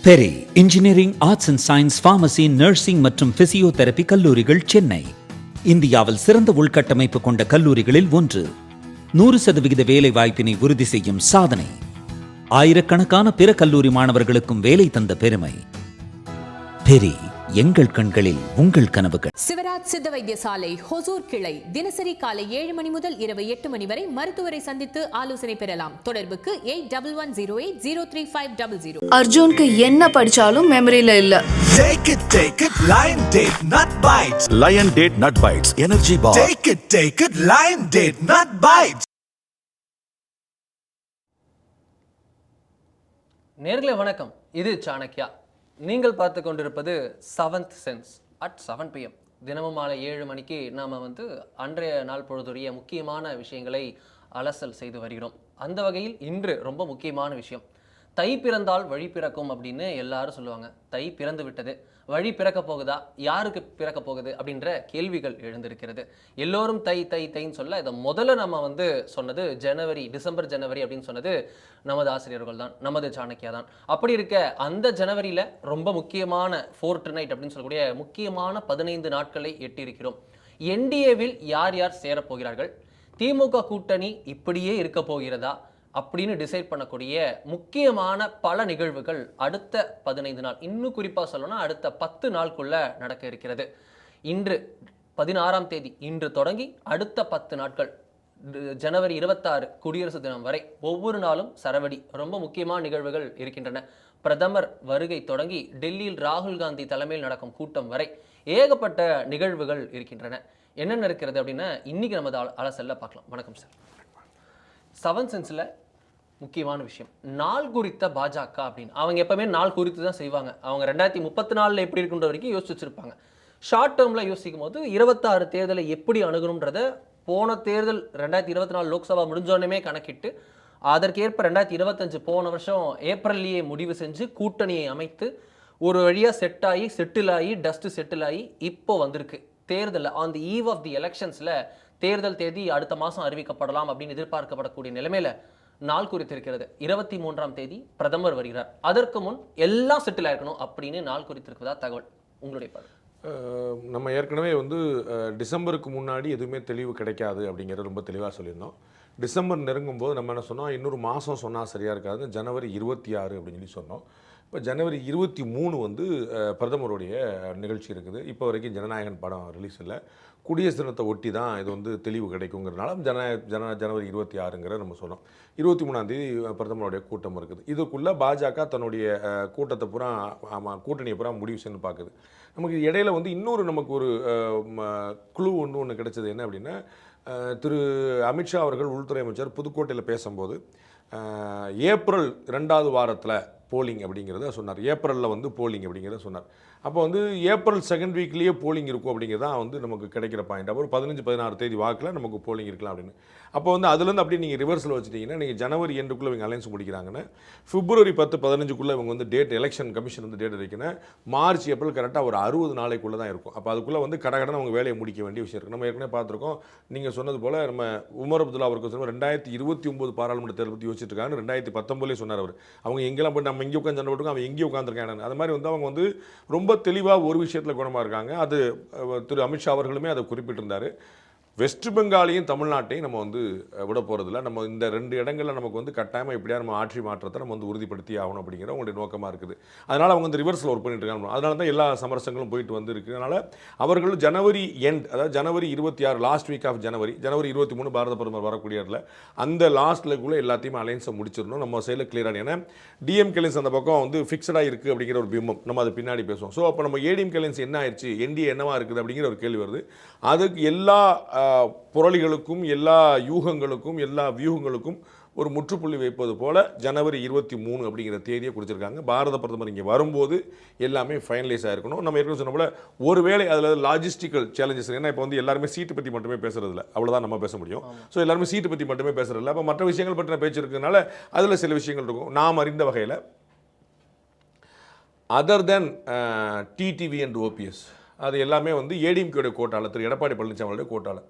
Peri engineering, arts and science, pharmacy, nursing மற்றும் physiotherapy கல்லூரிகள் சென்னை இந்தியாவில் சிறந்த உள்கட்டமைப்பு கொண்ட கல்லூரிகளில் ஒன்று. 100% வேலை வாய்ப்பினை உறுதி செய்யும் சாதனை. ஆயிரக்கணக்கான பிற கல்லூரி மாணவர்களுக்கும் வேலை தந்த பெருமை. பெரி, எங்கள் கண்களில் உங்கள் கனவுகள். சிவராஜ் சித்த வைத்தியசாலை, ஹொசூர் கிளை. தினசரி காலை 7 மணி முதல் இரவு 8 மணி வரை மருத்துவரை சந்தித்து ஆலோசனை பெறலாம். தொடர்புக்கு 8110803500. அர்ஜுனுக்கு என்ன படிச்சாலும் மெமரியில இல்ல. Take it, Lion Date Nut Bites. Lion Date Nut Bites, Energy Bar. Take it, Lion Date Nut Bites. நேர்களே வணக்கம், இது சாணக்யா. நீங்கள் பார்த்து கொண்டிருப்பது 7th Sense at 7 PM. தினமும் மாலை 7 மணிக்கு நாம் அன்றைய நாள் பொழுதுடைய முக்கியமான விஷயங்களை அலசல் செய்து வருகிறோம். அந்த வகையில் இன்று ரொம்ப முக்கியமான விஷயம், தை பிறந்தால் வழி பிறக்கும் அப்படின்னு எல்லாரும் சொல்லுவாங்க. தை பிறந்து விட்டது, வழி பிறக்க போகுதா, யாருக்கு பிறக்க போகுது அப்படின்ற கேள்விகள் எழுந்திருக்கிறது. எல்லோரும் தை தை தைன்னு சொல்ல இதை முதல்ல நம்ம சொன்னது டிசம்பர் ஜனவரி அப்படின்னு சொன்னது நமது ஆசிரியர்கள் தான், நமது சாணக்கியா தான். அப்படி இருக்க அந்த ஜனவரியில் ரொம்ப முக்கியமான ஃபோர்ட்நைட் அப்படின்னு சொல்லக்கூடிய முக்கியமான 15 நாட்களை எட்டியிருக்கிறோம். என்டிஏவில் யார் யார் சேரப்போகிறார்கள், திமுக கூட்டணி இப்படியே இருக்க போகிறதா அப்படின்னு டிசைட் பண்ணக்கூடிய முக்கியமான பல நிகழ்வுகள் அடுத்த 15 நாள், இன்னும் குறிப்பாக சொல்லணும்னா அடுத்த 10 நாளுக்குள்ள நடக்க இருக்கிறது. இன்று 16ஆம் தேதி இன்று தொடங்கி அடுத்த 10 நாட்கள் ஜனவரி 26 குடியரசு தினம் வரை ஒவ்வொரு நாளும் சரவடி ரொம்ப முக்கியமான நிகழ்வுகள் இருக்கின்றன. பிரதமர் வருகை தொடங்கி டெல்லியில் ராகுல் காந்தி தலைமையில் நடக்கும் கூட்டம் வரை ஏகப்பட்ட நிகழ்வுகள் இருக்கின்றன. என்னென்ன இருக்கிறது அப்படின்னா இன்னைக்கு நமது அலசல்ல பார்க்கலாம். வணக்கம் சார். 7th Senseல முக்கியமான விஷயம், நாள் குறித்த பாஜக அப்படின்னு. அவங்க எப்பவுமே நாள் குறித்து தான் செய்வாங்க. அவங்க 2034 எப்படி இருக்குன்ற வரைக்கும் யோசிச்சு வச்சிருப்பாங்க. ஷார்ட் டேர்மில் யோசிக்கும் போது 26 தேர்தலை எப்படி அணுகணுன்றத போன தேர்தல் 2024 லோக்சபா முடிஞ்சோடனே கணக்கிட்டு அதற்கேற்ப 2025 போன வருஷம் ஏப்ரல்லையே முடிவு செஞ்சு கூட்டணியை அமைத்து ஒரு வழியாக செட்டில் ஆகி டஸ்ட் செட்டில் ஆகி இப்போ வந்திருக்கு தேர்தலில். On the eve of the எலெக்ஷன்ஸில் தேர்தல் தேதி அடுத்த மாதம் அறிவிக்கப்படலாம் அப்படின்னு எதிர்பார்க்கப்படக்கூடிய நிலைமையில நாள் குறித்திருக்கிறது. 23ஆம் தேதி பிரதமர் வருகிறார். அதற்கு முன் எல்லாம் செட்டில் ஆயிருக்கணும் அப்படின்னு நாள் குறித்திருக்கிறதா தகவல். உங்களுடைய பார்வை? நம்ம ஏற்கனவே டிசம்பருக்கு முன்னாடி எதுவுமே தெளிவு கிடைக்காது அப்படிங்கிறது ரொம்ப தெளிவாக சொல்லியிருந்தோம். டிசம்பர் நெருங்கும் போது நம்ம என்ன சொன்னோம், இன்னொரு மாதம் சொன்னால் சரியாக இருக்காது, ஜனவரி 26 அப்படின்னு சொல்லி சொன்னோம். இப்போ ஜனவரி 23 பிரதமருடைய நிகழ்ச்சி இருக்குது. இப்போ வரைக்கும் ஜனநாயகன் படம் ரிலீஸ் இல்லை. குடியரசு தினத்தை ஒட்டி தான் இது தெளிவு கிடைக்குங்கிறதுனால ஜனவரி 26 நம்ம சொன்னோம். 23ஆம் தேதி பிரதமருடைய கூட்டம் இருக்குது. இதுக்குள்ளே பாஜக தன்னுடைய கூட்டத்தை பூரா கூட்டணியை பூரா முடிவு செய்யணும்னு பார்க்குது. நமக்கு இடையில இன்னொரு நமக்கு ஒரு குழு ஒன்று கிடைச்சது. என்ன அப்படின்னா, திரு அமித்ஷா அவர்கள் உள்துறை அமைச்சர் புதுக்கோட்டையில் பேசும்போது ஏப்ரல் 2வது வாரத்தில் போலிங் அப்படிங்கிறத சொன்னார். ஏப்ரலில் போலிங் அப்படிங்கிறத சொன்னார். அப்போ ஏப்ரல் 2nd வீக்லேயே போலிங் இருக்கும் அப்படிங்கிறது தான் நமக்கு கிடைக்கிற பாயிண்ட். அப்போ 15-16 தேதி வாக்கில் நமக்கு போலிங் இருக்கலாம் அப்படின்னு. அப்போ அதுலேருந்து அப்படியே நீங்கள் ரிவர்ஸில் வச்சுட்டிங்கன்னா, நீங்கள் ஜனவரி எண்டுக்குள்ளே இவங்க அலைன்ஸ் முடிக்கிறாங்கன்னா பிப்ரவரி 10-15 இவங்க டேட் எலெக்ஷன் கமிஷன் டேட் இருக்குன்னா மார்ச் ஏப்ரல் கரெக்டாக ஒரு 60 நாளைக்குள்ளே தான் இருக்கும். அப்போ அதுக்குள்ளே கடகடன்னு அவங்க வேலையை முடிக்க வேண்டிய விஷயம் இருக்குது. நம்ம ஏற்கனவே பார்த்துருக்கோம். நீங்கள் சொன்னது போல் நம்ம உமர் அப்துல்லா அவருக்கு சொன்ன 2029 பாராளுமன்ற தேர்தல் பற்றி யோசிச்சுட்டு இருக்காங்க. 2019 சொன்னார் அவர். அவங்க எங்கெல்லாம் போய் நம்ம இங்கே உட்காந்து சண்டை போட்டுருக்கோம், அவங்க எங்கேயும் உட்காந்துருக்காங்க. அது மாதிரி அவங்க ரொம்ப தெளிவாக ஒரு விஷயத்தில் குணமாக இருக்காங்க. அது திரு அமித்ஷா அவர்களுமே அதை குறிப்பிட்டிருந்தார். வெஸ்ட் பெங்காலையும் தமிழ்நாட்டையும் நம்ம விட போகிறதில்ல. நம்ம இந்த 2 இடங்களில் நமக்கு கட்டாயமாக எப்படியா நம்ம ஆட்சி மாற்றத்தை நம்ம உறுதிப்படுத்தி ஆகணும் அப்படிங்கிற உங்களுடைய நோக்கமாக இருக்குது. அதனால் அவங்க ரிவர்ஸில் ஒர்க் பண்ணிட்டு இருக்காங்க. அதனால தான் எல்லா சமரசங்களும் போயிட்டு இருக்குது. அதனால் அவர்கள் ஜனவரி எண்ட், அதாவது ஜனவரி 26 லாஸ்ட் வீக் ஆஃப் ஜனவரி 23 பாரத பிரதமர் வரக்கூடியதில் அந்த லாஸ்ட்லக்குள்ளே எல்லாத்தையுமே அலைன்ஸை முடிச்சிடணும். நம்ம சைடில் கிளியரான, ஏன்னா டிஎம்கே அலைன்ஸ் அந்த பக்கம் ஃபிக்ஸடாக இருக்குது அப்படிங்கிற ஒரு பிம்பம் நம்ம அது பின்னாடி பேசுவோம். ஸோ அப்போ நம்ம ஏடிஎம்கே அலைன்ஸ் என்ன ஆயிடுச்சு, என்டிஏ என்னவா இருக்குது அப்படிங்கிற ஒரு கேள்வி வருது. அதுக்கு எல்லா புரளிகளுக்கும் எல்லா யூகங்களுக்கும் எல்லா வியூகங்களுக்கும் ஒரு முற்றுப்புள்ளி வைப்பது போல ஜனவரி 23 அப்படிங்கிற தேதியை குறிச்சிருக்காங்க. பாரத பிரதமர் இங்கே வரும்போது எல்லாமே ஃபைனலைஸ் ஆகிருக்கணும். நம்ம ஏற்கனவே சொன்ன போல ஒருவேளை அதில் லாஜிஸ்டிக்கல் சேலஞ்சஸ், ஏன்னா இப்போ எல்லாருமே சீட்டு பற்றி மட்டுமே பேசுறதில்ல, அவ்வளோதான் நம்ம பேச முடியும். ஸோ எல்லாருமே சீட்டு பற்றி மட்டுமே பேசுறதில்ல. அப்போ மற்ற விஷயங்கள் பற்றின பேச்சு இருக்கிறதுனால அதில் சில விஷயங்கள் இருக்கும். நாம் அறிந்த வகையில் other then TTV and OPS அது எல்லாமே ஏடிஎம்கேடைய கோட்டாளர் திரு எடப்பாடி பழனிசாமியோடைய கோட்டாளர்.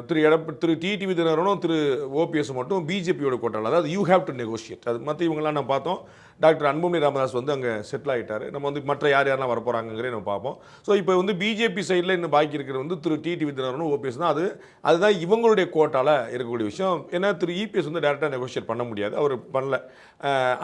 திரு டிடிவி தினகரனும் திரு ஓபிஎஸ் மட்டும் பிஜேபியோட கோட்டாளர். அதாவது யூ ஹேவ் டு நெகோஷியேட். அது மற்ற இவங்கெல்லாம் நம்ம பார்த்தோம். டாக்டர் அன்புமணி ராமதாஸ் வந்து அங்கே செட்டில் ஆகிட்டார். நம்ம வந்து மற்ற யாரெல்லாம் வரப்போகிறாங்கிறே நம்ம பார்ப்போம். ஸோ இப்போ வந்து பிஜேபி சைடில் இன்னும் பாக்கி இருக்கிறது வந்து திரு டிடிவி தினகரனும் ஓபிஎஸ் தான். அதுதான் இவங்களுடைய கோட்டால் இருக்கக்கூடிய விஷயம். ஏன்னா திரு இபிஎஸ் வந்து டேரெக்டாக நெகோஷியேட் பண்ண முடியாது, அவர் பண்ணல.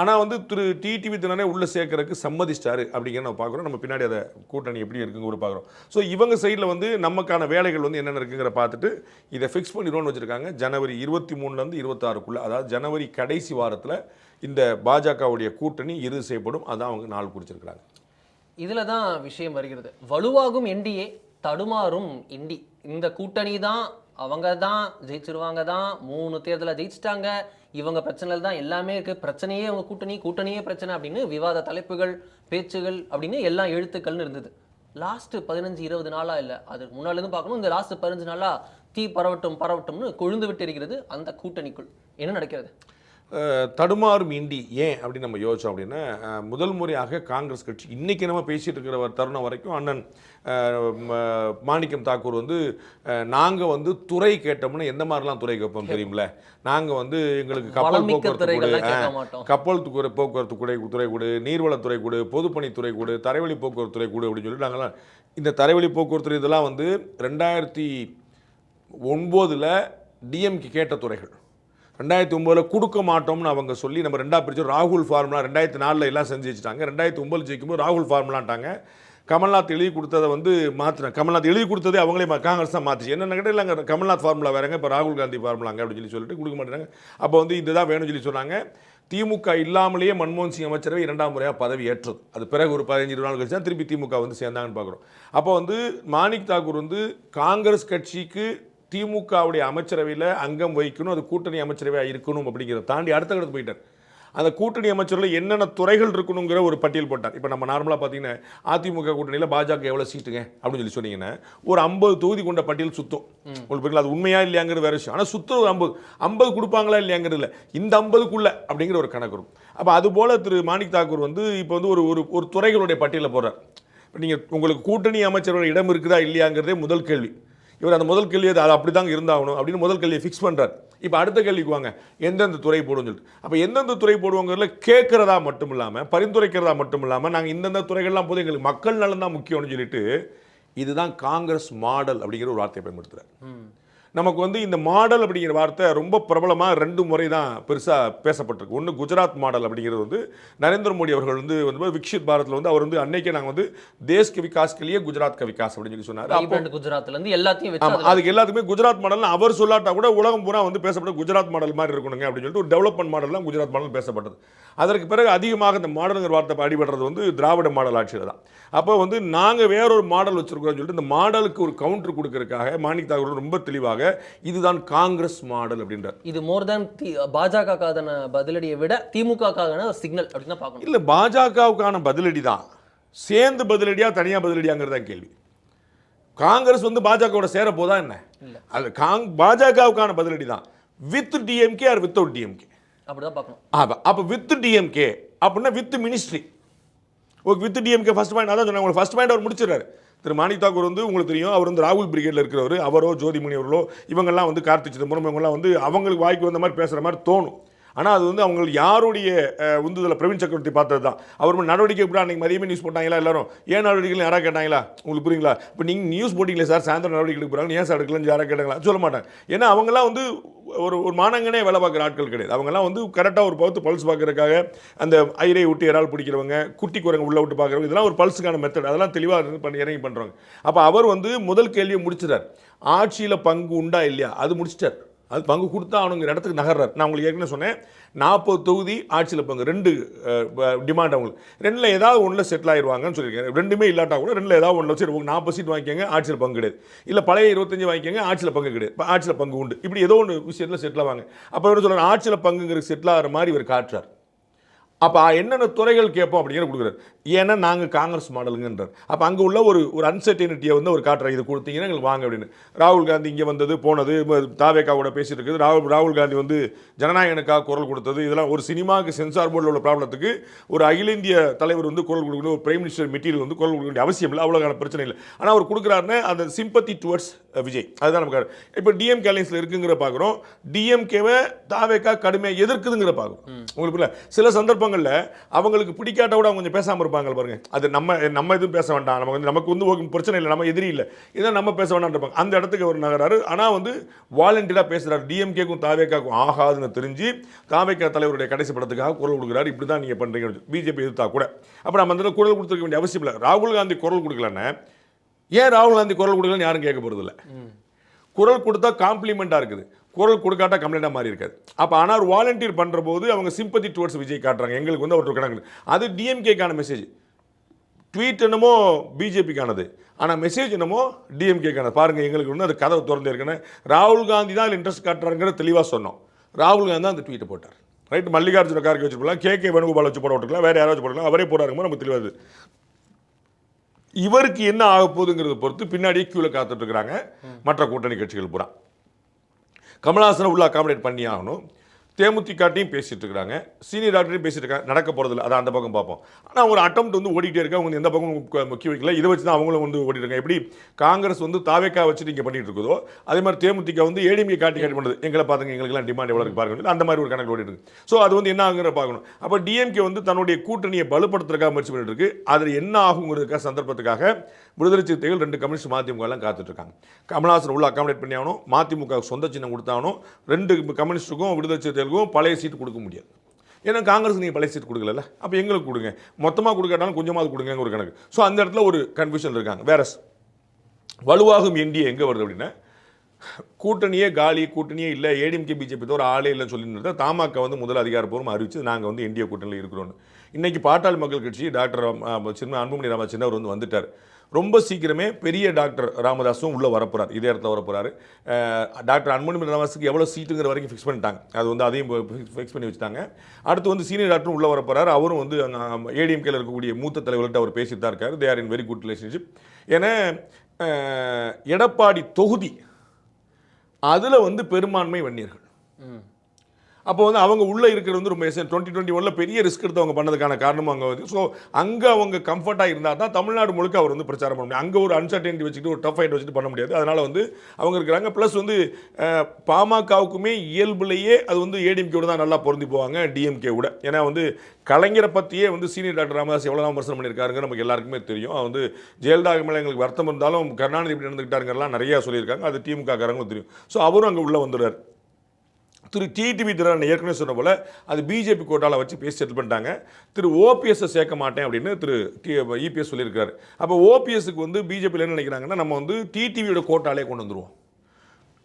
ஆனால் வந்து திரு டிடிவி தினகரனை உள்ளே சேர்க்கறதுக்கு சம்மதிச்சிட்டாரு அப்படிங்கிறத நம்ம பார்க்குறோம். நம்ம பின்னாடி அதை கூட்டணி எப்படி இருக்குங்கிற பார்க்குறோம். ஸோ இவங்க சைடில் வந்து நமக்கான வேலைகள் வந்து என்னென்ன இருக்குங்கிற பார்த்துட்டு இதை ஃபிக்ஸ் பண்ணிடுவோம்னு வச்சுருக்காங்க. ஜனவரி 23 26 அதாவது ஜனவரி கடைசி வாரத்தில் இந்த பாஜகவுடைய கூட்டணி இறுதி செய்யப்படும். அதான் அவங்க நாள் குறிச்சிருக்கிறாங்க. இதில் தான் விஷயம் வருகிறது. வலுவாகும் என்டிஏ, தடுமாறும் இண்டி. இந்த கூட்டணி தான் அவங்க தான் ஜெயிச்சிருவாங்க தான், 3 தேர்தலை ஜெயிச்சிட்டாங்க, இவங்க பிரச்சனை தான் எல்லாமே இருக்குது, பிரச்சனையே அவங்க கூட்டணியே பிரச்சனை அப்படின்னு விவாத தலைப்புகள், பேச்சுகள் அப்படின்னு எல்லாம் எழுத்துக்கள்னு இருந்தது. லாஸ்ட்டு 15-20 நாளாக இல்லை, அதுக்கு முன்னாலேருந்து பார்க்கணும். இந்த லாஸ்ட்டு 15 நாளாக தீ பரவட்டும்னு கொழுந்து விட்டு இருக்கிறது அந்த கூட்டணிக்குள். என்ன நடக்கிறது? தடுமாறும் இண்டி ஏன் அப்படின்னு நம்ம யோசிச்சோம் அப்படின்னா, முதல் முறையாக காங்கிரஸ் கட்சி இன்றைக்கி நம்ம பேசிகிட்டு இருக்கிற தருணம் வரைக்கும் அண்ணன் மாணிக்கம் தாக்கூர் வந்து நாங்கள் வந்து துறை கேட்டோம்னா எந்த மாதிரிலாம் துறை கேட்போம் தெரியுமில்ல, நாங்கள் வந்து எங்களுக்கு கப்பல் போக்குவரத்து கொடு, கப்பல் போக்குவரத்து துறை கொடு, நீர்வளத்துறை கொடு, பொதுப்பணித்துறை கொடு, தரைவழி போக்குவரத்து துறை கொடு அப்படின்னு சொல்லி நாங்களாம் இந்த தரைவழி போக்குவரத்து இதெல்லாம் வந்து 2009 டிஎம்கே கேட்ட துறைகள். 2009 கொடுக்க மாட்டோம்னு அவங்க சொல்லி நம்ம ரெண்டாக பிரிச்சோம். ராகுல் ஃபார்முலா 2004 எல்லாம் செஞ்சு வச்சுட்டாங்க. 2009 ஜெயிக்கும்போது ராகுல் ஃபார்முலான்ட்டாங்க. கமல்நாத் எழுதி கொடுத்ததை வந்து மாற்றினாங்க. கமல்நாத் எழுதி கொடுத்ததே அவங்களே காங்கிரஸ் தான் மாற்றிச்சு. என்னென்ன கேட்டால் இல்லைங்க கமல்நாத் ஃபார்முலா வேறங்க, இப்போ ராகுல் காந்தி ஃபார்முலாங்க அப்படின்னு சொல்லிட்டு கொடுக்க மாட்டேறாங்க. அப்போ வந்து இதுதான் வேணும்னு சொல்லி சொன்னாங்க. திமுக இல்லாமலேயே மன்மோகன் சிங் அமைச்சரவை 2ஆம் முறையாக பதவி ஏற்றது. அது பிறகு ஒரு 15-20 நாள் கழிச்சு தான் திருப்பி திமுக வந்து சேர்ந்தாங்கன்னு பார்க்குறோம். அப்போ வந்து மாணிக் தாக்கூர் வந்து காங்கிரஸ் கட்சிக்கு திமுகவுடைய அமைச்சரவையில் அங்கம் வகிக்கணும், அது கூட்டணி அமைச்சரவையாக இருக்கணும் அப்படிங்கிறத தாண்டி அடுத்த கட்டத்துக்கு போயிட்டார். அந்த கூட்டணி அமைச்சரில் என்னென்ன துறைகள் இருக்கணுங்கிற ஒரு பட்டியல் போட்டார். இப்போ நம்ம நார்மலாக பார்த்தீங்கன்னா அதிமுக கூட்டணியில் பாஜக எவ்வளோ சீட்டுங்க அப்படின்னு சொல்லி சொன்னீங்கன்னா ஒரு 50 தொகுதி கொண்ட பட்டியல் சுத்தம். உங்களுக்கு அது உண்மையா இல்லையாங்கிறது வேறு விஷயம். ஆனால் சுத்தம் ஒரு 50 கொடுப்பாங்களா இல்லையாங்கிறது இல்லை, இந்த 50க்குள்ள அப்படிங்கிற ஒரு கணக்கு இருக்கும். அப்போ அதுபோல் திரு மாணிக் தாக்கூர் வந்து இப்போ வந்து ஒரு துறைகளுடைய பட்டியலில் போடுறார். இப்போ நீங்கள் உங்களுக்கு கூட்டணி அமைச்சரோட இடம் இருக்குதா இல்லையாங்கிறதே முதல் கேள்வி. இவர் அந்த முதல் கேள்வி அது அப்படி தாங்க இருந்தாகணும் அப்படின்னு முதல் கேள்வியை ஃபிக்ஸ் பண்ணுறார். இப்போ அடுத்த கேள்விக்கு வாங்க, எந்தெந்த துறை போடுவோம்னு சொல்லிட்டு. அப்போ எந்தெந்த துறை போடுவோங்கிறதுல கேட்குறதா மட்டும் இல்லாமல், பரிந்துரைக்கிறதா மட்டும் இல்லாமல், நாங்கள் இந்தந்த துறைகள்லாம் போது எங்களுக்கு மக்கள் நலன் தான் முக்கியம்னு சொல்லிட்டு இதுதான் காங்கிரஸ் மாடல் அப்படிங்கிற ஒரு வார்த்தையை பயன்படுத்துகிறார். நமக்கு வந்து இந்த மாடல் அப்படிங்கிற வார்த்தை ரொம்ப பிரபலமாக 2 முறை தான் பெருசாக பேசப்பட்டிருக்கு. ஒன்று குஜராத் மாடல் அப்படிங்கிறது வந்து நரேந்திர மோடி அவர்கள் வந்து விக்ஷித் பாரத்தில் வந்து அவர் வந்து அன்னைக்கே நாங்கள் வந்து தேஷ் கே விகாஸ் கே லியே குஜராத் கே விகாஸ் அப்படின்னு சொல்லி சொன்னார். குஜராத்லேருந்து எல்லாத்தையும் அதுக்கு எல்லாத்துக்குமே குஜராத் மாடல் அவர் சொல்லாட்டா கூட உலகம் பூரா வந்து பேசப்பட்ட குஜராத் மாடல் மாதிரி இருக்கணுங்க அப்படின்னு சொல்லிட்டு ஒரு டெவலப்மெண்ட் மாடல்லாம் குஜராத் மாடல் பேசப்பட்டது. அதற்கு பிறகு அதிகமாக இந்த மாடலுங்கிற வார்த்தை அடிபடுறது வந்து திராவிட மாடல் ஆட்சியில் தான். அப்போ வந்து நாங்கள் வேறொரு மாடல் வச்சிருக்கிறோம்னு சொல்லிட்டு இந்த மாடலுக்கு ஒரு கவுண்டர் கொடுக்கறதுக்காக மாணிக் தாக்கூர் ரொம்ப தெளிவாக இதுதான் காங்கிரஸ் மாடல் அப்படின்றார். இது மோர் தேன் பாஜகவுக்கான பதிலடியை விட திமுகவுக்கான ஒரு சிக்னல் அப்படின்னு பார்க்கணும். இல்லை, பாஜகவுக்கான பதிலடி தான். சேர்ந்து பதிலடியா தனியாக பதிலடியாங்கிறதா கேள்வி. காங்கிரஸ் வந்து பாஜகவோட சேர போதா என்ன? அது பாஜகவுக்கான பதிலடி தான். With DMK or without DMK அப்படிதான் பார்க்கணும். அப்போ வித் டிஎம்கே அப்படின்னா with ministry. Okay, with DMK first point. அதான் சொன்னாங்க, உங்களுக்கு ஃபர்ஸ்ட் பாயிண்ட் அவர் முடிச்சிடறாரு. திரு மாணிக் தாக்கூர் வந்து உங்களுக்கு தெரியும், அவர் வந்து ராகுல் பிரிகேடில் இருக்கிறவர். அவரோ ஜோதிமணி அவர்களோ இவங்கெல்லாம் வந்து கார்த்திக் சிதம்பரம் இவங்கெல்லாம் வந்து அவங்களுக்கு வாய்க்கு வந்த மாதிரி பேசுகிற மாதிரி தோணும். ஆனால் அது வந்து அவங்க யாருடைய உந்துதலை பிரவீன் சக்கரவர்த்தி பார்த்தது தான். அவர் நடவடிக்கை எப்படி அன்றைக்கி மதியமே நியூஸ் போட்டாங்களா எல்லாரும்? ஏன் நடவடிக்கைகள் யாராக கேட்டாங்களா? உங்களுக்கு புரியுங்களா? இப்போ நீங்கள் நியூஸ் போட்டிங்களே சார் சாயந்தரம் நடவடிக்கை எடுக்க போகிறாங்க, ஏன் சார் எடுக்கலன்னு யாராக கேட்டாங்களா? சொல்ல மாட்டாங்க. ஏன்னா அவங்கெல்லாம் வந்து ஒரு மானங்கனே வேலை பார்க்குற ஆட்கள் கிடையாது. அவங்கெல்லாம் வந்து கரெக்டாக ஒரு பல்ஸ் பார்க்குறதுக்காக அந்த ஐரை விட்டு இறால் பிடிக்கிறவங்க, குட்டி குரங்கு உள்ள விட்டு பார்க்குறவங்க, இதெல்லாம் ஒரு பல்ஸுக்கான மெத்தட். அதெல்லாம் தெளிவாக இறங்கி பண்ணுறாங்க. அப்போ அவர் வந்து முதல் கேள்வியை முடிச்சிட்டார். ஆட்சியில் பங்கு உண்டா இல்லையா அது முடிச்சிட்டார். அது பங்கு கொடுத்தா அவனுங்கிற இடத்துக்கு நகர்றார். நான் உங்களுக்கு ஏற்கனவே சொன்னேன், 40 தொகுதி ஆட்சியில் பங்கு, 2 டிமாண்ட் அவங்களுக்கு. 2ல் ஏதாவது 1ல் செட்டில் ஆயிடுவாங்கன்னு சொல்லியிருக்கேன். 2மே இல்லாட்டா கூட 2ல் ஏதாவது 1 சரி 40 சீட் வாங்கிக்கோங்க, ஆட்சியில் பங்கு கிடையாது. இல்லை பழைய 25 வாங்கிக்கோங்க, ஆட்சியில் பங்கு கிடையாது. இப்போ ஆட்சியில் பங்கு உண்டு. இப்படி ஏதோ ஒன்று விஷயத்தில் செட்டில் ஆவாங்க. அப்போ இவர் சொல்கிறார் ஆட்சியில் பங்குங்கிற செட்டில் ஆகிற மாதிரி இவர் காட்டுறார். அப்போ என்னென்ன துறைகள் கேட்போம் அப்படிங்கிற கொடுக்குறாரு. ஏன்னா நாங்கள் காங்கிரஸ் மாடலுங்கன்றார். அப்போ அங்கே உள்ள ஒரு அன்சர்டனிட்டியை வந்து ஒரு காட்டுறாரு. இது கொடுத்தீங்கன்னா எங்களுக்கு வாங்க அப்படின்னு. ராகுல் காந்தி இங்கே வந்தது போனது, தாவேக்காவோட பேசிட்டு இருக்குது. ராகுல் காந்தி வந்து ஜனநாயகனுக்காக குரல் கொடுத்தது, இதெல்லாம் ஒரு சினிமாவுக்கு சென்சார் போர்டில் உள்ள ப்ராப்ளத்துக்கு ஒரு அகில இந்திய தலைவர் வந்து குரல் கொடுக்கணும், ஒரு பிரைம் மினிஸ்டர் மெட்டீரியல் வந்து குரல் கொடுக்க வேண்டிய அவசியம் இல்லை, அவ்வளோக்கான பிரச்சனை இல்லை. ஆனால் அவர் கொடுக்குறாருன்னு அந்த சிம்பத்தி டுவர்ட்ஸ் விஜய், அதுதான் நமக்கு. இப்போ டிஎம்கே அலைன்ஸில் இருக்குங்கிற பார்க்குறோம். டிஎம்கேவை தாவேக்கா கடுமையாக எதிர்க்குதுங்கிற பார்க்குறோம். உங்களுக்கு சில சந்தர்ப்பம் சந்தர்ப்பங்களில் அவங்களுக்கு பிடிக்காட்ட கூட அவங்க கொஞ்சம் பேசாமல் இருப்பாங்க பாருங்க. அது நம்ம எதுவும் பேச வேண்டாம், நமக்கு வந்து பிரச்சனை இல்லை, நம்ம எதிரி இல்லை, இதை நம்ம பேச வேண்டாம் இருப்பாங்க. அந்த இடத்துக்கு அவர் நகராரு. ஆனால் வந்து வாலண்டியராக பேசுகிறார். டிஎம்கேக்கும் தாவேக்காக்கும் ஆகாதுன்னு தெரிஞ்சு தாவேக்கா தலைவருடைய கடைசி படத்துக்காக குரல் கொடுக்குறாரு. இப்படி தான் நீங்கள் பண்ணுறீங்க, பிஜேபி எதிர்த்தா கூட. அப்போ நம்ம அந்த குரல் கொடுத்துருக்க வேண்டிய அவசியம் இல்லை. ராகுல் காந்தி குரல் கொடுக்கலன்னு ஏன் ராகுல் காந்தி குரல் கொடுக்கலன்னு யாரும் கேட்க போகிறது இல்லை. குரல் கொடுத்தா காம்ப்ளிமெண்ட்டாக இருக்குது, குரல் கொடுக்காட்டா கம்ப்ளைண்டாக மாறி இருக்காது. அப்போ ஆனால் ஒரு வாலண்டியர் பண்ணுற போது அவங்க சிம்பத்தி டுவர்ட்ஸ் விஜய் காட்டுறாங்க. எங்களுக்கு வந்து அவர் கணக்கு அது டிஎம்கேக்கான மெசேஜ். ட்வீட் என்னமோ பிஜேபிக்கானது, ஆனால் மெசேஜ் என்னமோ டிஎம்கேக்கானது. பாருங்கள், எங்களுக்கு வந்து அது கதவை திறந்து இருக்குன்னு ராகுல் காந்தி தான் இன்ட்ரெஸ்ட் காட்டுறாங்கிற தெளிவாக சொன்னோம். ராகுல் காந்தி தான் அந்த ட்வீட்டை போட்டார். ரைட், மல்லிகார்ஜுன கார்கே வச்சு போடலாம், கே வேணுகோபால் வச்சு போட விட்டுருக்கலாம், வேறு யாராவது போடலாம், அவரே போடாருங்க நமக்கு தெளிவாது. இவருக்கு என்ன ஆக போகுதுங்கிறத பொறுத்து பின்னாடியே கியூவில் காத்துட்டு இருக்கிறாங்க மற்ற கூட்டணி கட்சிகள் பூரா. கமல்ஹாசனை உள்ள அகாமடேட் பண்ணி ஆகணும். தேமுதிகாட்டையும் பேசிட்டு இருக்காங்க, சீனியர் டாக்டரையும் பேசிட்டு இருக்காங்க, நடக்க போகிறதில்ல. அதை அந்த பக்கம் பார்ப்போம். ஆனால் ஒரு அட்டம்ப்ட் வந்து ஓடிட்டே இருக்க, அவங்க எந்த பக்கம் முக்கிய வைக்கல. இதை வச்சு தான் அவங்களும் வந்து ஓடிட்டு இருக்காங்க. எப்படி காங்கிரஸ் வந்து தாவேக்கா வச்சுட்டு இங்கே பண்ணிட்டு இருக்குதோ, அதே மாதிரி தேமுதிக வந்து ஏடிஎம்கே காட்டி பண்ணுறது. எங்களை பார்த்துங்க, எங்களுக்குலாம் டிமாண்ட் எவ்வளோ இருக்கு பாருங்க, அந்த மாதிரி ஒரு கணக்கு ஓடிட்டு இருக்கு. ஸோ அது வந்து என்ன ஆகுங்கிற பார்க்கணும். அப்போ டிஎம்கே வந்து தன்னுடைய கூட்டணியை பலப்படுத்துறதுக்காக முயற்சி பண்ணிட்டு இருக்கு. அதில் என்ன ஆகுங்கிறதுக்காக சந்தர்ப்பத்துக்காக விடுதலை சிறுத்தைகள் 2 கம்யூனிஸ்ட் மதிமுக எல்லாம் காத்துட்டு இருக்காங்க. கமல்ஹாசன் உள்ள அகாமடேட் பண்ணி ஆகணும், மதிமுக சொந்த சின்னம் கொடுத்தாகணும். 2 கம்யூனிஸ்டுக்கும் விடுதலை சிறுத்தைகளுக்கும் பழைய சீட்டு கொடுக்க முடியாது. ஏன்னா காங்கிரஸ் நீங்கள் பழைய சீட் கொடுக்கல, அப்போ எங்களுக்கு கொடுங்க, மொத்தமாக கொடுக்காட்டாலும் கொஞ்சமாவது கொடுங்க ஒரு கணக்கு. ஸோ அந்த இடத்துல ஒரு கன்ஃபியூஷன் இருக்காங்க. வேற வலுவாகும் என்டிஏ எங்கே வருது அப்படின்னா, கூட்டணியே காலி, கூட்டணியே இல்லை, ஏடிஎம்கே பிஜேபி ஒரு ஆளே இல்லைன்னு சொல்லிட்டு தமாக வந்து முதல் அதிகாரப்பூர்வம் அறிவிச்சு நாங்கள் வந்து என்டிஏ கூட்டணியில் இருக்கிறோன்னு. இன்றைக்கி பாட்டாளி மக்கள் கட்சி டாக்டர் அன்புமணி ராமச்சந்திரன் அவர் வந்து வந்துட்டார். ரொம்ப சீக்கிரமே பெரிய டாக்டர் ராமதாஸும் உள்ளே வரப்போகிறார், இதே இடத்துல வரப்போகிறாரு. டாக்டர் அன்புமணி ராமதாஸுக்கு எவ்வளோ சீட்டுங்கிற வரைக்கும் ஃபிக்ஸ் பண்ணிட்டாங்க, அது வந்து அதையும் ஃபிக்ஸ் பண்ணி வச்சுட்டாங்க. அடுத்து வந்து சீனியர் டாக்டரும் உள்ளே வரப்போகிறார். அவரும் வந்து ஏடிஎம்கேல இருக்கக்கூடிய மூத்த தலைவர்கள்ட்ட அவர் பேசிட்டு தான் இருக்கார். They are in very good relationship. ஏன்னா எடப்பாடி தொகுதி அதில் வந்து பெரும்பான்மை வன்னியர்கள். அப்போ வந்து அவங்க உள்ளே இருக்கிறது வந்து ரொம்ப 2021 பெரிய ரிஸ்க் எடுத்து அவங்க பண்ணதுக்கான காரணமும் அங்கே வந்து. ஸோ அங்கே அவங்க கம்ஃபர்ட்டாக இருந்தால் தான் தமிழ்நாடு முழுக்க அவர் வந்து பிரச்சாரம் பண்ண முடியும். அங்கே ஒரு அன்சர்டனிட்டி வச்சுக்கிட்டு ஒரு டஃப் ஃபைட் வச்சுட்டு பண்ண முடியாது. அதனால் வந்து அவங்க இருக்கிறாங்க. ப்ளஸ் வந்து பாமகவுக்குமே இயல்புலேயே அது வந்து ஏடிஎம்கேவோட தான் நல்லா பொருந்தி போவாங்க, டிஎம்கேவோட. ஏன்னா வந்து கலைஞரை பற்றியே வந்து சீனியர் டாக்டர் ராமதாஸ் எவ்வளோ விமர்சனம் பண்ணியிருக்காருங்க நமக்கு எல்லாருக்குமே தெரியும். வந்து ஜெயலலிதா மேலே எங்களுக்கு வருத்தம் இருந்தாலும் கருணாநிதி இப்படி நடந்துக்கிட்டாருங்கலாம் நிறையா சொல்லியிருக்காங்க, அது திமுக காரங்களும் தெரியும். ஸோ அவரும் அங்கே உள்ளே வந்துடுறார். திரு டிடிவி தினகரன் ஏற்கனவே சொன்ன போல அது பிஜேபி கோட்டாவில் வச்சு பேசி செட்டில் பண்ணிட்டாங்க. திரு ஓபிஎஸ்ஸை சேர்க்க மாட்டேன் அப்படின்னு திரு இபிஎஸ் சொல்லியிருக்காரு. அப்போ ஓபிஎஸ்க்கு வந்து பிஜேபியில் என்ன நினைக்கிறாங்கன்னா, நம்ம வந்து டிடிவியோட கோட்டாலே கொண்டு வந்துடுவோம்.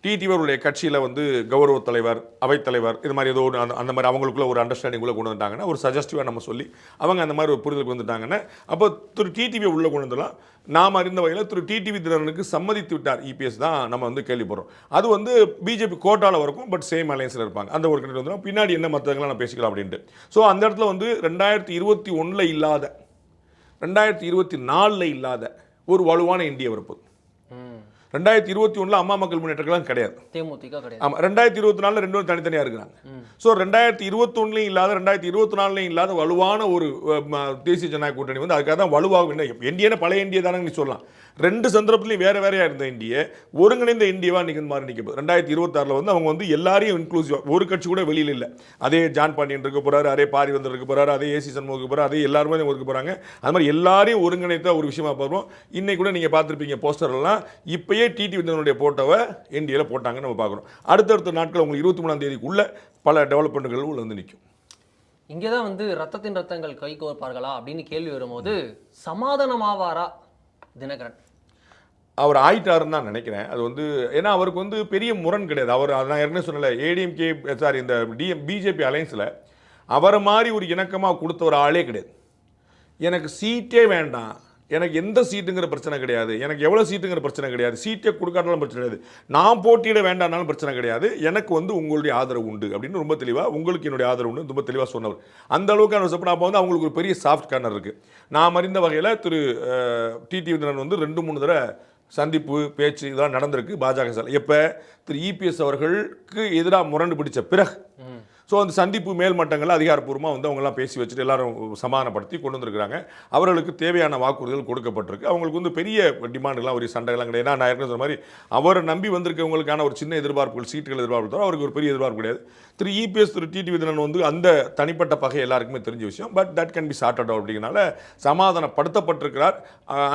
டிடிவியுடைய கட்சியில் வந்து கௌரவ தலைவர், அவைத்தலைவர், இது மாதிரி ஏதோ அந்த மாதிரி அவங்களுக்குள்ள ஒரு அண்டர்ஸ்டாண்டிங்குள்ளே கொண்டு வந்துட்டாங்கன்னா, ஒரு சஜஸ்டிவாக நம்ம சொல்லி அவங்க அந்த மாதிரி ஒரு புரிதலுக்கு வந்துட்டாங்கன்னா, அப்போ திரு டிடிவியை உள்ளே கொண்டு வந்துடலாம். நாம் அறிந்த வகையில் திரு டிடிவி தினகரனுக்கு சம்மதித்து விட்டார் இபிஎஸ் தான் நம்ம வந்து கேள்விப்படுறோம். அது வந்து பிஜேபி கோட்டாவில் இருக்கும், பட் சேம் அலையன்ஸில் இருப்பாங்க. அந்த ஒரு கண்டிப்பாக வந்துடும். பின்னாடி என்ன மற்றவங்களாம் நான் பேசிக்கலாம் அப்படின்ட்டு. ஸோ அந்த இடத்துல வந்து 2021 இல்லாத, 2024 இல்லாத ஒரு வலுவான இந்திய வரப்போகுது. 2021 அம்மா மக்கள் முன்னேற்றங்கள்லாம் கிடையாது, தேமுதிக கிடையாது. ஆமாம், 2024 2 தனித்தனியாக இருக்கிறாங்க. ஸோ 2021 இல்லாத 2024 இல்லாத வலுவான ஒரு தேசிய ஜனநாயக கூட்டணி வந்து அதுக்காக தான் வலுவாகும். இந்தியன பழைய இந்தியா தானே நீ சொல்லலாம். 2 சந்தர்ப்பத்திலையும் வேற வேறையாக இருந்த இந்திய ஒருங்கிணைந்த இந்தியாவா இன்னைக்கு மாறி நிற்க போகுது. 2026 வந்து அவங்க வந்து எல்லாரையும் இன்க்ளூசிவாக, ஒரு கட்சி கூட வெளியில் இல்லை. அதே ஜான் பாண்டியன் இருக்க போறாரு, அதே பாரிவந்தர் இருக்க போறாரு, அதே ஏசி சண்முகம் இருக்க போறாரு, அதே எல்லாருமே இருக்க போறாங்க. அது மாதிரி எல்லாரையும் ஒருங்கிணைத்த ஒரு விஷயமா பார்ப்போம். இன்னைக்கு கூட நீங்க பார்த்துருப்பீங்க போஸ்டர்லாம் இப்பயே டிடிவி தினகரனுடைய போட்டோவை இந்தியாவில் போட்டாங்கன்னு நம்ம பார்க்குறோம். அடுத்தடுத்த நாட்கள் உங்களுக்கு 23ஆம் தேதிக்குள்ள பல டெவலப்மெண்ட்டுகள் உள்ள வந்து நிற்கும். இங்கே தான் வந்து ரத்தத்தின் ரத்தங்கள் கை கோர்ப்பார்களா அப்படின்னு கேள்வி வரும்போது சமாதானமாவாரா தினகரன்? அவர் ஆயிட்டாருன்னு தான் நினைக்கிறேன். அது வந்து ஏன்னா அவருக்கு வந்து பெரிய முரண் கிடையாது. அவர் நான் ஏற்கனவே சொன்னல, ஏடிஎம்கே சாரி இந்த பிஜேபி அலையன்ஸில் அவரை மாதிரி ஒரு இணக்கமாக கொடுத்த ஒரு ஆளே கிடையாது. எனக்கு சீட்டே வேண்டாம், எனக்கு எந்த சீட்டுங்கிற பிரச்சனை கிடையாது, எனக்கு எவ்வளோ சீட்டுங்கிற பிரச்சனை கிடையாது, சீட்டே கொடுக்காட்டாலும் பிரச்சனை கிடையாது, நான் போட்டியிட வேண்டாம்னாலும் பிரச்சனை கிடையாது, எனக்கு வந்து உங்களுடைய ஆதரவு உண்டு அப்படின்னு ரொம்ப தெளிவாக, உங்களுக்கு என்னுடைய ஆதரவு உண்டு ரொம்ப தெளிவாக சொன்னவர். அந்த அளவுக்கு அவர் சப்போர்ட். அப்போ வந்து அவங்களுக்கு ஒரு பெரிய சாஃப்ட் கார்னர் இருக்குது. நான் அறிந்த வகையில் திரு டிடிவி தினகரன் வந்து 2-3 தடவை சந்திப்பு பேச்சு இதெல்லாம் நடந்திருக்கு பாஜக சார். எப்போ திரு இபிஎஸ் அவர்களுக்கு எதிராக முரண்டு பிடிச்ச பிறகு. ஸோ அந்த சந்திப்பு மேல்மட்டங்களில் அதிகாரப்பூர்வமாக வந்து அவங்கெல்லாம் பேசி வச்சுட்டு எல்லாரும் சமாதானப்படுத்தி கொண்டு வந்திருக்கிறாங்க. அவர்களுக்கு தேவையான வாக்குறுதிகள் கொடுக்கப்பட்டிருக்கு. அவங்களுக்கு வந்து பெரிய டிமாண்டுலாம் ஒரு சண்டைகள்லாம் கிடையாது. ஏன்னா நான் ஏற்கனவே சொன்ன மாதிரி அவரை நம்பி வந்திருக்கவங்களுக்கான ஒரு சின்ன எதிர்பார்ப்புகள், சீட்டுகள் எதிர்பார்ப்பு தவிர அவருக்கு ஒரு பெரிய எதிர்பார்ப்பு கிடையாது. திரு இபிஎஸ், திரு டிடிவி தினகரன் வந்து அந்த தனிப்பட்ட பகை எல்லாருக்குமே தெரிஞ்ச விஷயம். But that can be sorted out அப்படிங்கிறனால சமாதானப்படுத்தப்பட்டிருக்கிறார்.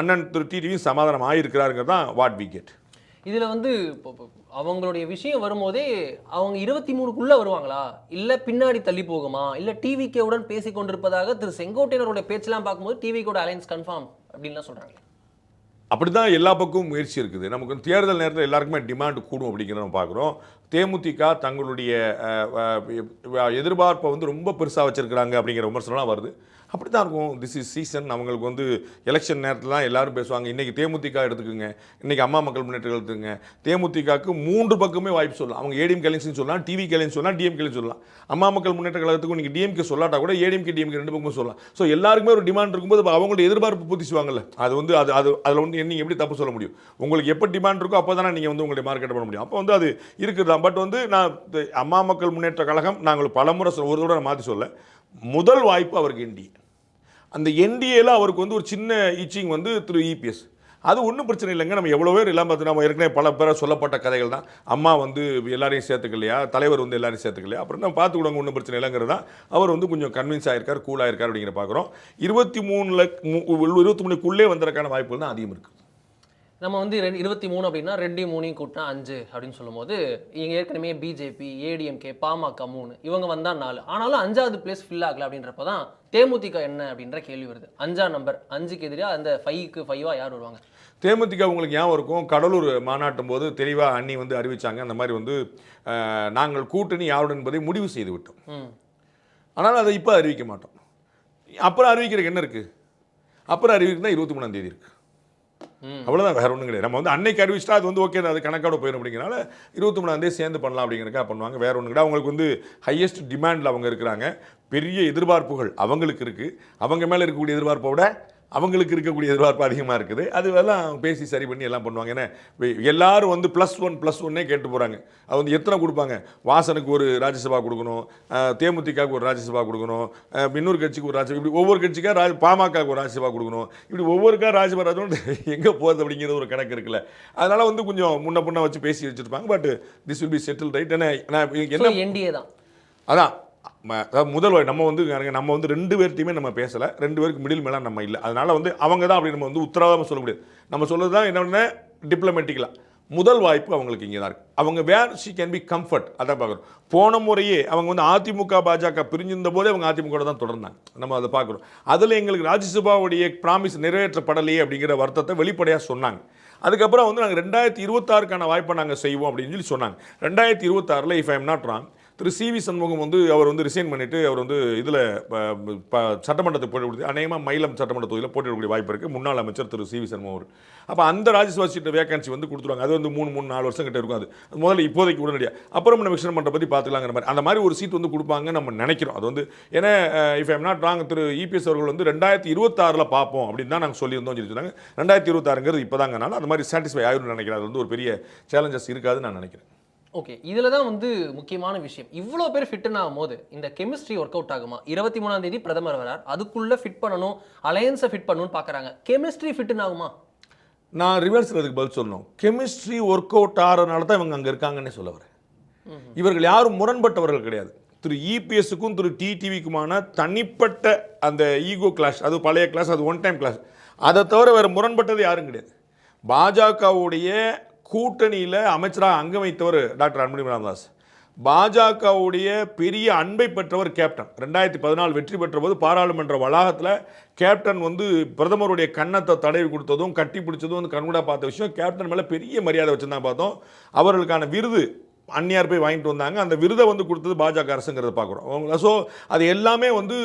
அண்ணன் திரு டிடிவி சமாதானம் ஆகியிருக்கிறாருங்கிறது தான் வாட் வி கெட். இதில் வந்து அவங்களுடைய விஷயம் வரும்போதே அவங்க 23க்குள்ளே வருவாங்களா, இல்லை பின்னாடி தள்ளி போகுமா, இல்லை டிவிகேவுடன் பேசி கொண்டிருப்பதாக திரு செங்கோட்டையனருடைய பேச்செல்லாம் பார்க்கும்போது டிவிகேவோட அலையன்ஸ் கன்ஃபார்ம் அப்படின்லாம் சொல்கிறாங்க. அப்படி தான் எல்லா பக்கமும் முயற்சி இருக்குது. நமக்கு தேர்தல் நேரத்தில் எல்லாருக்குமே டிமாண்ட் கூடும் அப்படிங்கிறத நம்ம பார்க்குறோம். தேமுதிக தங்களுடைய எதிர்பார்ப்பை வந்து ரொம்ப பெருசாக வச்சுருக்கிறாங்க அப்படிங்கிற விமர்சனம்லாம் வருது. அப்படி தான் இருக்கும். This is season. அவங்களுக்கு வந்து எலெக்ஷன் நேரத்தில் தான் எல்லாரும் பேசுவாங்க. இன்றைக்கி தேமுதிக எடுத்துக்கோங்க, இன்றைக்கி அம்மா மக்கள் முன்னேற்ற எடுத்துக்கோங்க. தேமுதிகக்கு 3 பக்கமே வாய்ப்பு சொல்லலாம். அவங்க ஏடிஎம்கே அலையன்ஸ்னு சொல்லலாம், டிவிகே அலையன்ஸ் சொல்லலாம், டிஎம்கே அலையன்ஸ் சொல்லலாம். அம்மா மக்கள் முன்னேற்ற கழகத்துக்கும் நீங்கள் டிஎம்கே சொல்லாட்டா கூட ஏடிஎம்கே டிஎம்கே 2 பக்கமும் சொல்லலாம். ஸோ எல்லாருக்குமே ஒரு டிமாண்ட் இருக்கும்போது அவங்களுடைய எதிர்பார்ப்பு பூர்த்திச்சுவாங்கல்ல. அது வந்து அதில் வந்து நீங்கள் எப்படி தப்பு சொல்ல முடியும்? உங்களுக்கு எப்போ டிமாண்ட் இருக்கோ அப்போ தானே நீங்கள் வந்து உங்களுடைய மார்க்கெட் பண்ண முடியும். அப்போ வந்து அது இருக்குது தான். பட் வந்து நான் அம்மா மக்கள் முன்னேற்ற கழகம் நாங்கள் பலமுறை ஒரு தடவை மாற்றி சொல்ல, முதல் வாய்ப்பு அவருக்கு என்டிஏ. அந்த என்டிஏல அவருக்கு வந்து ஒரு சின்ன ஈச்சிங் வந்து திரு இபிஎஸ். அது ஒன்றும் பிரச்சனை இல்லைங்க. நம்ம எவ்வளோ பேர் இல்லாமல் பார்த்து நம்ம ஏற்கனவே பல பேரை சொல்லப்பட்ட கதைகள் தான். அம்மா வந்து எல்லாரையும் சேர்த்துக்கலையா, தலைவர் வந்து எல்லாரையும் சேர்த்துக்கலையா, அப்புறம் நம்ம பார்த்து கொடுங்க, ஒன்றும் பிரச்சனை இல்லைங்கிறது தான். அவர் வந்து கொஞ்சம் கன்வின்ஸ் ஆகிருக்கார், கூல் ஆகிருக்கார் அப்படிங்கிற பார்க்குறோம். 23க்குள்ளே வந்ததற்கான வாய்ப்புகள் தான் அதிகம் இருக்குது. நம்ம வந்து 23 அப்படின்னா 2 3 கூட்டினா 5 அப்படின்னு சொல்லும்போது இங்கே ஏற்கனவே பிஜேபி, ஏடிஎம்கே, பாமக 3, இவங்க வந்தால் 4. ஆனாலும் 5வது பிளேஸ் ஃபில் ஆகல அப்படின்றப்ப தான் தேமுதிக என்ன அப்படின்ற கேள்வி வருது. 5ஆம் நம்பர், 5க்கு எதிராக அந்த 5க்கு 5ஆ யார் வருவாங்க? தேமுதிக உங்களுக்கு ஞாபகம் இருக்கும், கடலூர் மாநாட்டும் போது தெளிவாக அண்ணி வந்து அறிவித்தாங்க. அந்த மாதிரி வந்து நாங்கள் கூட்டணி யாருடன் என்பதை முடிவு செய்து விட்டோம். ஆனால் அதை இப்போ அறிவிக்க மாட்டோம். அப்புறம் அறிவிக்கிறதுக்கு என்ன இருக்குது? அப்புறம் அறிவிக்கிறதுனா 23ஆம் தேதி இருக்குது. அவ்வளோதான், வேற ஒன்றும் கிடையாது. நம்ம வந்து அன்னைக்கு அறிவிச்சிட்டா அது வந்து ஓகே, அது கணக்கோட போயிடும். அப்படிங்கிறனால 23ஆம் தேதி சேர்ந்து பண்ணலாம் அப்படிங்கிறக்கா பண்ணுவாங்க. வேற ஒன்று கிடையாது. அவங்களுக்கு வந்து ஹையஸ்ட் டிமாண்டில் அவங்க இருக்கிறாங்க. பெரிய எதிர்பார்ப்புகள் அவங்களுக்கு இருக்குது. அவங்க மேலே இருக்கக்கூடிய எதிர்பார்ப்பை விட அவங்களுக்கு இருக்கக்கூடிய எதிர்பார்ப்பு அதிகமாக இருக்குது. அது எல்லாம் பேசி சரி பண்ணி எல்லாம் பண்ணுவாங்க. ஏன்னா எல்லாரும் வந்து +1 கேட்டு போகிறாங்க. அது வந்து எத்தனை கொடுப்பாங்க? வாசனுக்கு ஒரு ராஜ்யசபா கொடுக்கணும், தேமுதிகவுக்கு ஒரு ராஜ்யசபா கொடுக்கணும், இன்னொரு கட்சிக்கு ஒரு ராஜ்யசபா, இப்படி ஒவ்வொரு கட்சிக்காக பாமகவுக்கு ஒரு ராஜ்யசபா கொடுக்கணும். இப்படி ஒவ்வொருக்கா ராஜ்யசபா எங்கே போகுது அப்படிங்கிறது ஒரு கணக்கு இருக்குல்ல. அதனால் வந்து கொஞ்சம் முன்ன வச்சு பேசி வச்சுருப்பாங்க. But this will be settle right. என்ன என்டிஏ தான் அதான் முதல் நம்ம வந்து 2 பேர்ட்டையுமே நம்ம பேசலை. 2 பேருக்கு மிடில் மேலே நம்ம இல்லை. அதனால் வந்து அவங்க தான் அப்படி நம்ம வந்து உத்தரவாதமாக சொல்ல முடியாது. நம்ம சொல்கிறது தான் என்னென்ன டிப்ளமேட்டிக்கலாக முதல் வாய்ப்பு அவங்களுக்கு இங்கே தான் இருக்குது. அவங்க where she can be comfort. அதான் பார்க்குறோம். போன முறையே அவங்க வந்து அதிமுக பாஜக பிரிஞ்சிருந்த போதே அவங்க அதிமுக தான் தொடர்ந்தாங்க. நம்ம அதை பார்க்குறோம். அதில் எங்களுக்கு ராஜ்யசபாவுடைய ப்ராமிஸ் நிறைவேற்றப்படலையே அப்படிங்கிற வருத்தத்தை வெளிப்படையாக சொன்னாங்க. அதுக்கப்புறம் வந்து நாங்கள் 2026க்கான வாய்ப்பை நாங்கள் செய்வோம் அப்படின்னு சொல்லி சொன்னாங்க. 2026 if I am not wrong, Thiru CV Shanmugam வந்து அவர் வந்து ரிசைன் பண்ணிவிட்டு அவர் வந்து இதில் சட்டமன்றத்தை போட்டி கொடுத்து அநேகமாக மயிலம் சட்டமன்ற தொகுதியில் போட்டியிடக்கூடிய வாய்ப்பு இருக்குது. முன்னாள் அமைச்சர் திரு சிவி சண்முகம் அவர். அப்போ அந்த ராஜ்யசபா சீட்டு வேகன்சி வந்து கொடுத்துருவாங்க. அது வந்து 3-4 வருஷம் கிட்ட இருக்கும். அது முதல்ல இப்போதைக்கு உடனடியாக, அப்புறம் நம்ம எக்ஸ்டெண்ட் பண்ணுற பற்றி பார்த்துக்கலாங்கிற மாதிரி அந்த மாதிரி ஒரு சீட் வந்து கொடுப்பாங்க நம்ம நினைக்கிறோம். அது வந்து ஏன்னா if I am not wrong, Thiru EPS அவர்கள் வந்து 2026 பார்ப்போம் அப்படின்னு தான் நாங்கள் சொல்லியிருந்தோம் சொல்லி சொன்னாங்க. 2026ங்கிறது இப்போ தாங்கனால அந்த மாதிரி சாட்டிஸ்ஃபை ஆகிடும் நினைக்கிறேன். அது வந்து ஒரு பெரிய சேலஞ்சஸ் இருக்காதுன்னு நான் நினைக்கிறேன். ஓகே, இதில் தான் வந்து முக்கியமான விஷயம். இவ்வளோ பேர் ஃபிட்டுன்னு ஆகும்போது இந்த கெமிஸ்ட்ரி ஒர்க் அவுட் ஆகுமா? 23ஆம் தேதி பிரதமர் வரார், அதுக்குள்ளே ஃபிட் பண்ணணும், அலையன்ஸை ஃபிட் பண்ணணும்னு பார்க்குறாங்க. கெமிஸ்ட்ரி ஃபிட்டுன்னு ஆகுமா? நான் ரிவர்ஸில் அதுக்கு பதில் சொல்லணும். கெமிஸ்ட்ரி ஒர்க் அவுட் ஆகிறதுனால தான் இவங்க அங்கே இருக்காங்கன்னே சொல்ல வரேன். இவர்கள் யாரும் முரண்பட்டவர்கள் கிடையாது. திரு இபிஎஸ்க்கும் திரு டிடிவிக்குமான தனிப்பட்ட அந்த ஈகோ கிளாஷ், அது பழைய கிளாஸ், அது ஒன் டைம் கிளாஸ். அதை தவிர வேறு முரண்பட்டது யாரும் கிடையாது. பாஜகவுடைய கூட்டணியில் அமைச்சராக அங்கம் வைத்தவர் டாக்டர் அன்புமணி ராமதாஸ். பாஜகவுடைய பெரிய அன்பை பெற்றவர் கேப்டன். 2014 வெற்றி பெற்ற போது பாராளுமன்ற வளாகத்தில் கேப்டன் வந்து பிரதமருடைய கன்னத்தை தடவி கொடுத்ததும் கட்டி பிடிச்சதும் வந்து கண்கூடா பார்த்த விஷயம். கேப்டன் மேலே பெரிய மரியாதை வச்சுருந்தாங்க பார்த்தோம். அவர்களுக்கான விருது அந்நியார் போய் வாங்கிட்டு வந்தாங்க. அந்த விருதை வந்து கொடுத்தது பாஜக அரசுங்கிறத பார்க்குறோம். ஸோ அது எல்லாமே வந்து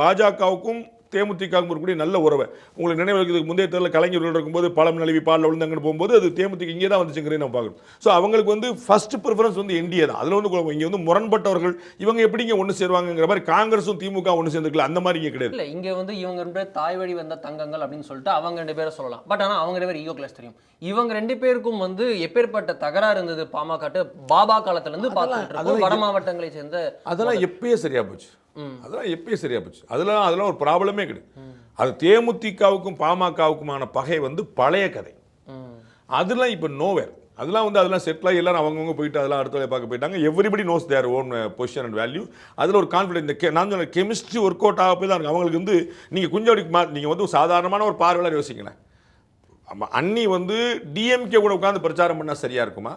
பாஜகவுக்கும் தேமுதிகவுக்கும் இருக்கக்கூடிய நல்ல உறவை உங்களுக்கு நினைவுக்கு முந்தைய தேர்தலில் கலைஞர்கள் இருக்கும்போது பழம் நழுவி பாலில் விழுந்தாங்கன்னு போகும்போது அது தேமுதிக இங்கே தான் வந்துச்சுங்கிறத நம்ம பார்க்கணும். ஸோ அவங்களுக்கு வந்து ஃபர்ஸ்ட் ப்ரிஃபரன்ஸ் வந்து என்டிஏ தான். அதில் வந்து இங்கே வந்து முரண்பட்டவர்கள் இவங்க எப்படி இங்கே ஒன்று சேருவாங்கிற மாதிரி காங்கிரஸும் திமுக ஒன்று சேர்ந்துருக்கல, அந்த மாதிரி இங்கே கிடையாது. இல்லை, இங்கே வந்து இவங்க 2 பேர் தாய் வழி வந்த தங்கங்கள் அப்படின்னு சொல்லிட்டு அவங்க 2 பேரை சொல்லலாம். பட் ஆனால் அவங்க 2 பேர் ஈகோ கிளாஸ் தெரியும். இவங்க 2 பேருக்கும் வந்து எப்பேற்பட்ட தகராறு இருந்தது பாமக பாபா காலத்திலேருந்து பார்த்துட்டு வட மாவட்டங்களை சேர்ந்த அதெல்லாம் எப்பயே சரியா போச்சு. அதெல்லாம் ஒரு ப்ராப்ளமே கிடையாது. அது தேமுதிகவுக்கும் பாமகவுக்குமான பகை வந்து பழைய கதை. அதெல்லாம் இப்போ நோவேர். அதெல்லாம் செட்டில் ஆகி எல்லாரும் அவங்கவுங்க போயிட்டு அதெல்லாம் அடுத்த வேலையை பார்க்க போயிட்டாங்க. Everybody knows their own possession and value. அதில் ஒரு கான்ஃபிடன்ஸ் நான் சொன்ன கெமிஸ்ட்ரி ஒர்க் அவுட் ஆக போய் தான் இருக்கு. அவங்களுக்கு வந்து நீங்கள் கொஞ்சம் நீங்கள் வந்து சாதாரணமான ஒரு பார்வையாளர் யோசிங்களேன். அன்னி வந்து டிஎம்கே கூட உட்காந்து பிரச்சாரம் பண்ணால் சரியா இருக்குமா,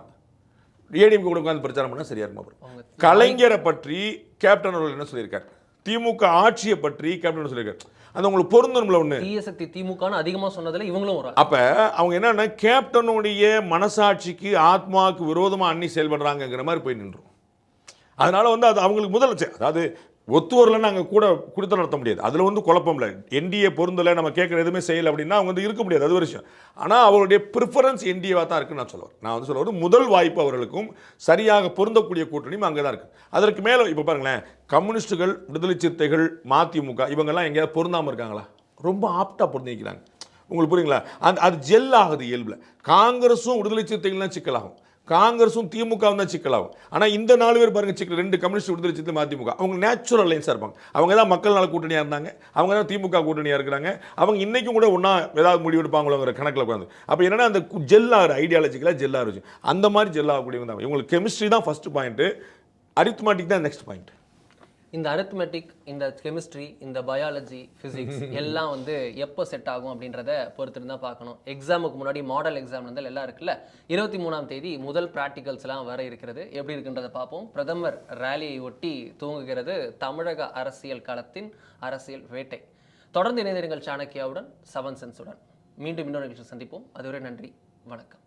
ஏடிஎம்கே கூட உட்காந்து பிரச்சாரம் பண்ணால் சரியா இருக்குமா? கலைஞரை பற்றி கேப்டன் அவர்கள் என்ன சொல்லியிருக்காரு, திமுக ஆட்சியை பற்றி கேப்டன் சொல்லியிருக்காரு. அது உங்களுக்கு பொருந்தணும்ல. ஒன்று தீய சக்தி திமுகன்னு அதிகமாக சொன்னதில் இவங்களும் ஒரு அப்போ அவங்க என்னன்னா கேப்டனுடைய மனசாட்சிக்கு ஆத்மாவுக்கு விரோதமாக அன்னி செயல்படுறாங்கிற மாதிரி போய் நின்றோம். அதனால வந்து அது அவங்களுக்கு முதல் அதாவது ஒத்து வரலன்னு நாங்கள் கூட கொடுத்து நடத்த முடியாது. அதில் வந்து குழப்பம் இல்லை. என்டிஏ பொருந்தலை, நம்ம கேட்குற எதுவுமே செய்யலை அப்படின்னா அவங்க வந்து இருக்க முடியாது. அது ஒரு விஷயம். ஆனால் அவருடைய ப்ரிஃபரன்ஸ் என்டிஏவாக தான் இருக்குன்னு நான் வந்து சொல்லுவது முதல் வாய்ப்பு அவர்களுக்கும் சரியாக பொருந்தக்கூடிய கூட்டணியும் அங்கே தான் இருக்குது. அதற்கு மேலே இப்போ பாருங்களேன், கம்யூனிஸ்டுகள், விடுதலை சிறுத்தைகள், மதிமுக இவங்கெல்லாம் எங்கேயாவது பொருந்தாமல் இருக்காங்களா? ரொம்ப ஆப்டாக பொருந்திக்கிறாங்க. உங்களுக்கு புரியுங்களா? அது ஜெல் ஆகுது இயல்பில். காங்கிரஸும் விடுதலை சிறுத்தைகள்லாம் சிக்கலாகும், காங்கிரஸும் திமுக தான் சிக்கலாகும். ஆனால் இந்த 4 பேர் பாருங்க சிக்கல். 2 கம்யூனிஸ்ட் விடுதலை சிறுத்தை மதிமுக அவங்க நேச்சுரல் அலைன்ஸாக இருப்பாங்க. அவங்க தான் மக்கள் நல கூட்டணியாக இருந்தாங்க, அவங்க தான் திமுக கூட்டணியாக இருக்கிறாங்க. அவங்க இன்றைக்கும் கூட ஒன்றா ஏதாவது முடிவு எடுப்பாங்களோங்கிற கணக்கில் உட்காந்து. அப்போ என்னன்னா அந்த ஜெல்லாகிற ஐடியாலஜிக்கலாக ஜெல்லாக இருந்துச்சு. அந்த மாதிரி ஜெல்லாகக்கூடியவங்க தான் இவங்களுக்கு. கெமிஸ்ட்ரி தான் ஃபர்ஸ்ட் பாயிண்ட்டு, அரித்மெட்டிக் தான் நெக்ஸ்ட் பாயிண்ட். இந்த அரித்மெட்டிக், இந்த கெமிஸ்ட்ரி, இந்த பயாலஜி, ஃபிசிக்ஸ் எல்லாம் வந்து எப்போ செட் ஆகும் அப்படின்றத பொறுத்துட்டு தான் பார்க்கணும். எக்ஸாமுக்கு முன்னாடி மாடல் எக்ஸாம் வந்து எல்லாம் இருக்குல்ல, 23ஆம் தேதி முதல் ப்ராக்டிகல்ஸ்லாம் வர இருக்கிறது. எப்படி இருக்குன்றதை பார்ப்போம். பிரதமர் ரேலியை ஒட்டி தூங்குகிறது தமிழக அரசியல் களத்தின் அரசியல் வேட்டை. தொடர்ந்து இணைந்திருங்கள் சாணக்கியாவுடன், 7 சென்ஸுடன். மீண்டும் இன்னொரு நிகழ்ச்சி சந்திப்போம். அதுவரை நன்றி, வணக்கம்.